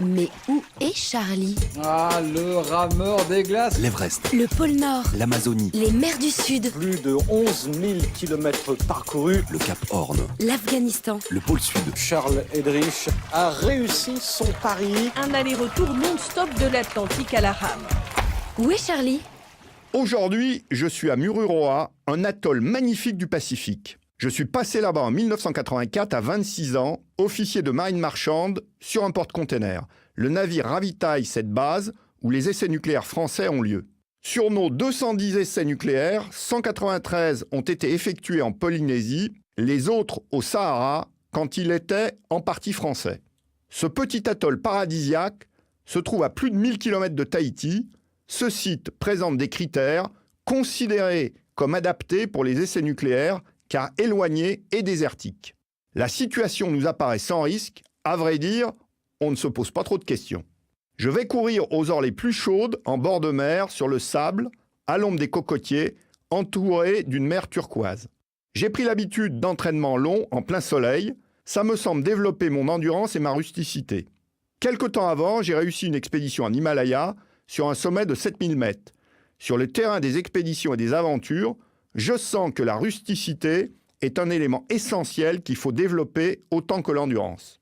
Mais où est Charlie? Ah, le rameur des glaces. L'Everest, Le pôle Nord, l'Amazonie, les mers du Sud, Plus de 11 000 kilomètres parcourus. le Cap Horn, l'Afghanistan. le pôle Sud. Charles Eddrich a réussi son pari. Un aller-retour non-stop de l'Atlantique à la rame. Où est Charlie? Aujourd'hui, je suis à Mururoa, un atoll magnifique du Pacifique. Je suis passé là-bas en 1984 à 26 ans, officier de marine marchande sur un porte-container. Le navire ravitaille cette base où les essais nucléaires français ont lieu. Sur nos 210 essais nucléaires, 193 ont été effectués en Polynésie, les autres au Sahara, quand il était en partie français. Ce petit atoll paradisiaque se trouve à plus de 1000 km de Tahiti. Ce site présente des critères considérés comme adaptés pour les essais nucléaires, car éloigné et désertique. La situation nous apparaît sans risque. À vrai dire, on ne se pose pas trop de questions. Je vais courir aux heures les plus chaudes, en bord de mer, sur le sable, à l'ombre des cocotiers, entouré d'une mer turquoise. J'ai pris l'habitude d'entraînements longs en plein soleil. Ça me semble développer mon endurance et ma rusticité. Quelque temps avant, j'ai réussi une expédition en Himalaya sur un sommet de 7000 mètres. Sur le terrain des expéditions et des aventures, je sens que la rusticité est un élément essentiel qu'il faut développer autant que l'endurance.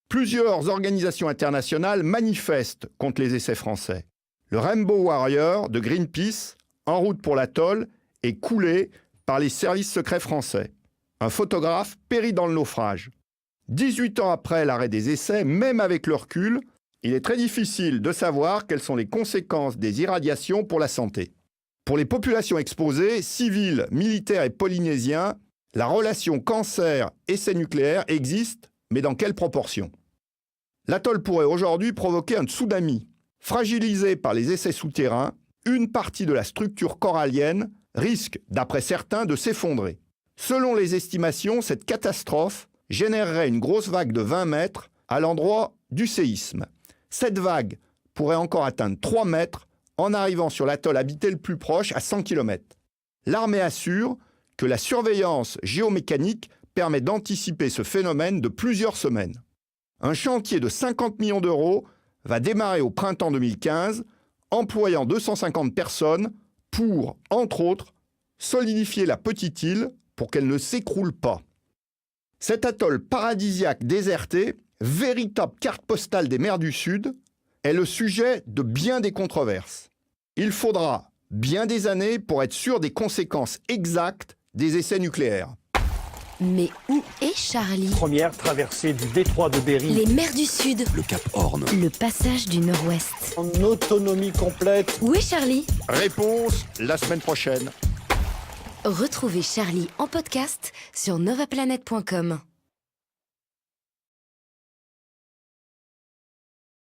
Plusieurs organisations internationales manifestent contre les essais français. Le Rainbow Warrior de Greenpeace, en route pour l'atoll, est coulé par les services secrets français. Un photographe périt dans le naufrage. 18 ans après l'arrêt des essais, même avec le recul, il est très difficile de savoir quelles sont les conséquences des irradiations pour la santé. Pour les populations exposées, civiles, militaires et polynésiens, la relation cancer-essai nucléaire existe, mais dans quelle proportion? L'atoll pourrait aujourd'hui provoquer un tsunami. Fragilisé par les essais souterrains, une partie de la structure corallienne risque, d'après certains, de s'effondrer. Selon les estimations, cette catastrophe générerait une grosse vague de 20 mètres à l'endroit du séisme. Cette vague pourrait encore atteindre 3 mètres en arrivant sur l'atoll habité le plus proche à 100 km. L'armée assure que la surveillance géomécanique permet d'anticiper ce phénomène de plusieurs semaines. Un chantier de 50 millions d'euros va démarrer au printemps 2015, employant 250 personnes pour, entre autres, solidifier la petite île pour qu'elle ne s'écroule pas. Cet atoll paradisiaque déserté, véritable carte postale des mers du Sud, est le sujet de bien des controverses. Il faudra bien des années pour être sûr des conséquences exactes des essais nucléaires. Mais où est Charlie? Première traversée du détroit de Bering. Les mers du Sud, Le Cap Horn, le passage du Nord-Ouest. En autonomie complète. Où est Charlie? Réponse la semaine prochaine. Retrouvez Charlie en podcast sur novaplanet.com.